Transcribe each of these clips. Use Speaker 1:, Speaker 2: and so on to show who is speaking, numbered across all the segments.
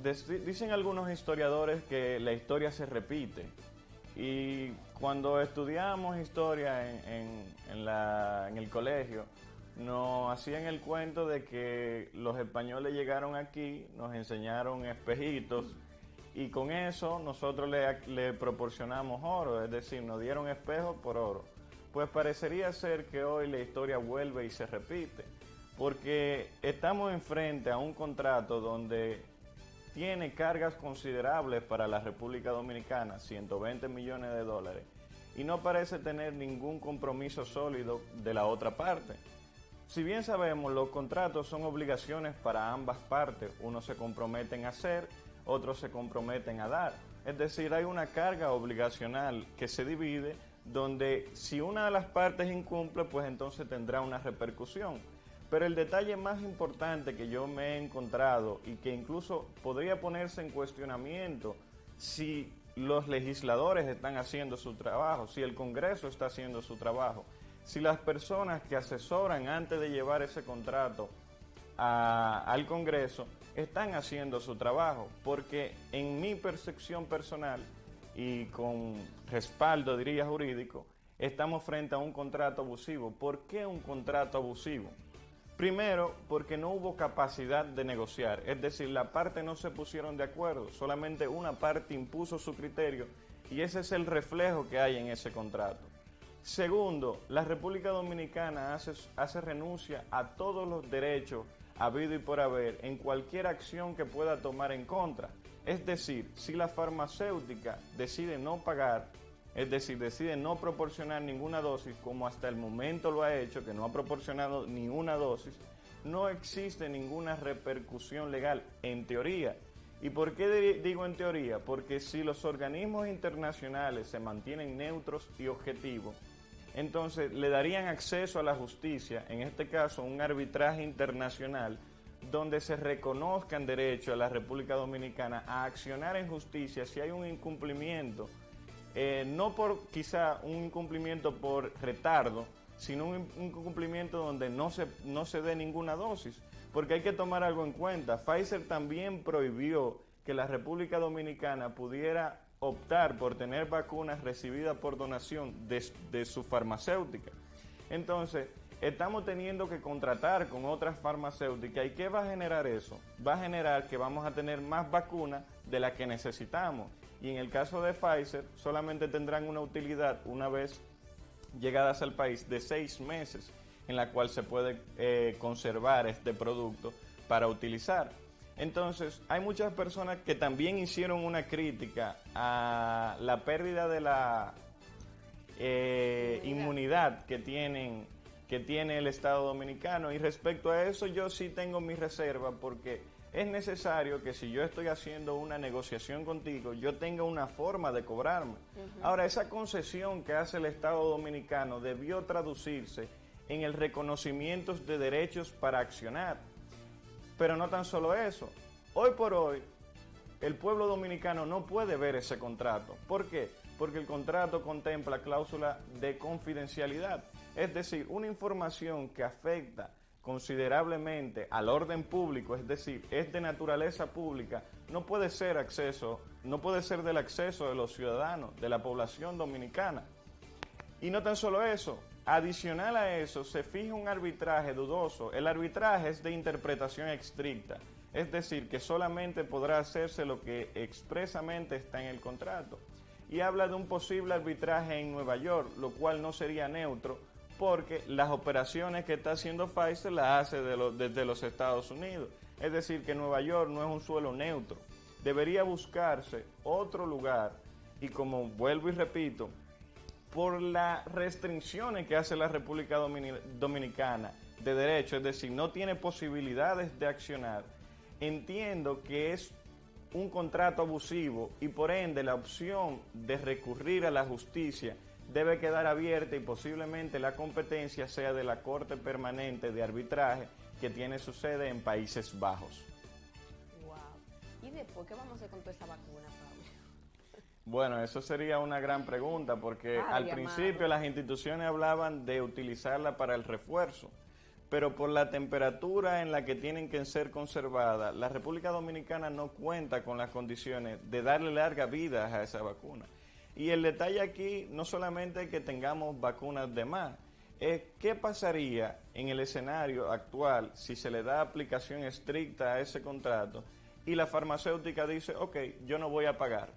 Speaker 1: Dicen algunos historiadores que la historia se repite. Y cuando estudiamos historia en el colegio, nos hacían el cuento de que los españoles llegaron aquí, nos enseñaron espejitos y con eso nosotros le proporcionamos oro, es decir, nos dieron espejos por oro. Pues parecería ser que hoy la historia vuelve y se repite, porque estamos enfrente a un contrato donde tiene cargas considerables para la República Dominicana, 120 millones de dólares, y no parece tener ningún compromiso sólido de la otra parte. Si bien sabemos, los contratos son obligaciones para ambas partes, unos se comprometen a hacer, otros se comprometen a dar. Es decir, hay una carga obligacional que se divide, donde si una de las partes incumple, pues entonces tendrá una repercusión. Pero el detalle más importante que yo me he encontrado y que incluso podría ponerse en cuestionamiento si los legisladores están haciendo su trabajo, si el Congreso está haciendo su trabajo, si las personas que asesoran antes de llevar ese contrato al Congreso están haciendo su trabajo, porque en mi percepción personal y con respaldo, diría jurídico, estamos frente a un contrato abusivo. ¿Por qué un contrato abusivo? Primero, porque no hubo capacidad de negociar, es decir, la parte no se pusieron de acuerdo, solamente una parte impuso su criterio y ese es el reflejo que hay en ese contrato. Segundo, la República Dominicana hace renuncia a todos los derechos habido y por haber en cualquier acción que pueda tomar en contra. Es decir, si la farmacéutica decide no pagar, es decir, decide no proporcionar ninguna dosis, como hasta el momento lo ha hecho, que no ha proporcionado ni una dosis, no existe ninguna repercusión legal, en teoría. ¿Y por qué digo en teoría? Porque si los organismos internacionales se mantienen neutros y objetivos, entonces le darían acceso a la justicia, en este caso un arbitraje internacional, donde se reconozcan derechos a la República Dominicana a accionar en justicia si hay un incumplimiento. No por quizá un incumplimiento por retardo, sino un incumplimiento donde no se dé ninguna dosis. Porque hay que tomar algo en cuenta. Pfizer también prohibió que la República Dominicana pudiera optar por tener vacunas recibidas por donación de su farmacéutica. Entonces, estamos teniendo que contratar con otras farmacéuticas. ¿Y qué va a generar eso? Va a generar que vamos a tener más vacunas de las que necesitamos. Y en el caso de Pfizer, solamente tendrán una utilidad una vez llegadas al país de 6 meses, en la cual se puede conservar este producto para utilizar. Entonces, hay muchas personas que también hicieron una crítica a la pérdida de la inmunidad que tiene el Estado Dominicano, y respecto a eso yo sí tengo mi reserva, porque es necesario que si yo estoy haciendo una negociación contigo, yo tenga una forma de cobrarme. Ahora, esa concesión que hace el Estado Dominicano debió traducirse en el reconocimiento de derechos para accionar. Pero no tan solo eso. Hoy por hoy, el pueblo dominicano no puede ver ese contrato. ¿Por qué? Porque el contrato contempla cláusula de confidencialidad. Es decir, una información que afecta considerablemente al orden público, es decir, es de naturaleza pública, no puede ser del acceso de los ciudadanos, de la población dominicana. Y no tan solo eso, adicional a eso, se fija un arbitraje dudoso. El arbitraje es de interpretación estricta, es decir, que solamente podrá hacerse lo que expresamente está en el contrato. Y habla de un posible arbitraje en Nueva York, lo cual no sería neutro, porque las operaciones que está haciendo Pfizer las hace desde los Estados Unidos. Es decir, que Nueva York no es un suelo neutro. Debería buscarse otro lugar, y como vuelvo y repito, por las restricciones que hace la República Dominicana de derecho, es decir, no tiene posibilidades de accionar, entiendo que es un contrato abusivo y por ende la opción de recurrir a la justicia debe quedar abierta, y posiblemente la competencia sea de la Corte Permanente de Arbitraje, que tiene su sede en Países Bajos.
Speaker 2: Wow. ¿Y después qué vamos a hacer con toda esa vacuna, Pablo?
Speaker 1: Bueno, eso sería una gran pregunta, porque
Speaker 2: Ay,
Speaker 1: al principio
Speaker 2: amado.
Speaker 1: las instituciones hablaban de utilizarla para el refuerzo, pero por la temperatura en la que tienen que ser conservadas, la República Dominicana no cuenta con las condiciones de darle larga vida a esa vacuna. Y el detalle aquí no solamente es que tengamos vacunas de más, es qué pasaría en el escenario actual si se le da aplicación estricta a ese contrato y la farmacéutica dice, ok, yo no voy a pagar.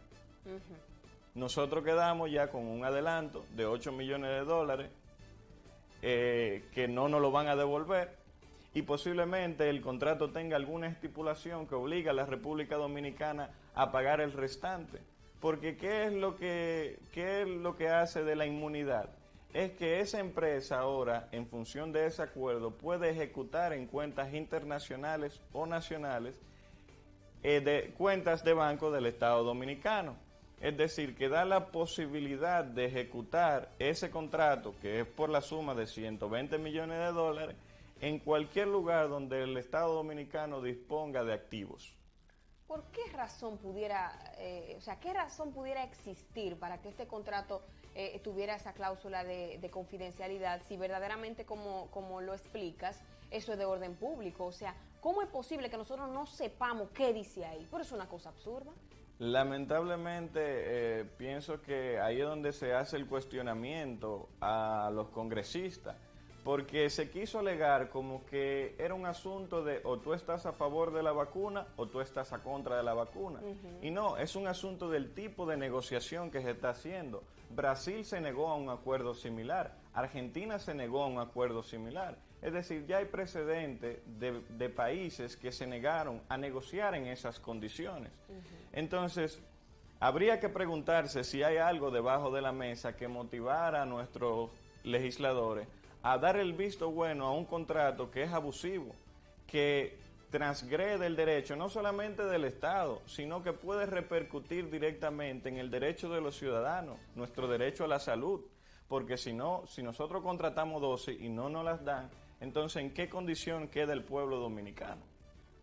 Speaker 1: Nosotros quedamos ya con un adelanto de 8 millones de dólares que no nos lo van a devolver y posiblemente el contrato tenga alguna estipulación que obliga a la República Dominicana a pagar el restante. Porque ¿qué es lo que hace de la inmunidad? Es que esa empresa ahora, en función de ese acuerdo, puede ejecutar en cuentas internacionales o nacionales de cuentas de banco del Estado Dominicano. Es decir, que da la posibilidad de ejecutar ese contrato, que es por la suma de 120 millones de dólares, en cualquier lugar donde el Estado Dominicano disponga de activos.
Speaker 2: ¿Por qué razón pudiera, qué razón pudiera existir para que este contrato tuviera esa cláusula de confidencialidad si verdaderamente, como lo explicas, eso es de orden público? O sea, ¿cómo es posible que nosotros no sepamos qué dice ahí? Pero es una cosa absurda.
Speaker 1: Lamentablemente, pienso que ahí es donde se hace el cuestionamiento a los congresistas, porque se quiso alegar como que era un asunto de o tú estás a favor de la vacuna o tú estás a contra de la vacuna. Y no, es un asunto del tipo de negociación que se está haciendo. Brasil se negó a un acuerdo similar, Argentina se negó a un acuerdo similar. Es decir, ya hay precedentes de países que se negaron a negociar en esas condiciones. Entonces, habría que preguntarse si hay algo debajo de la mesa que motivara a nuestros legisladores a dar el visto bueno a un contrato que es abusivo, que transgrede el derecho no solamente del Estado, sino que puede repercutir directamente en el derecho de los ciudadanos, nuestro derecho a la salud, porque si nosotros contratamos dosis y no nos las dan, entonces ¿en qué condición queda el pueblo dominicano?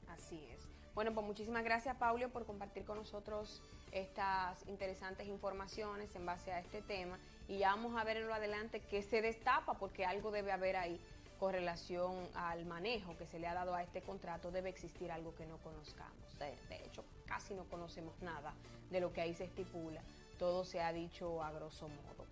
Speaker 2: Así es. Bueno, pues muchísimas gracias, Paulio, por compartir con nosotros estas interesantes informaciones en base a este tema, y ya vamos a ver en lo adelante qué se destapa, porque algo debe haber ahí con relación al manejo que se le ha dado a este contrato. Debe existir algo que no conozcamos. De hecho, casi no conocemos nada de lo que ahí se estipula. Todo se ha dicho a grosso modo.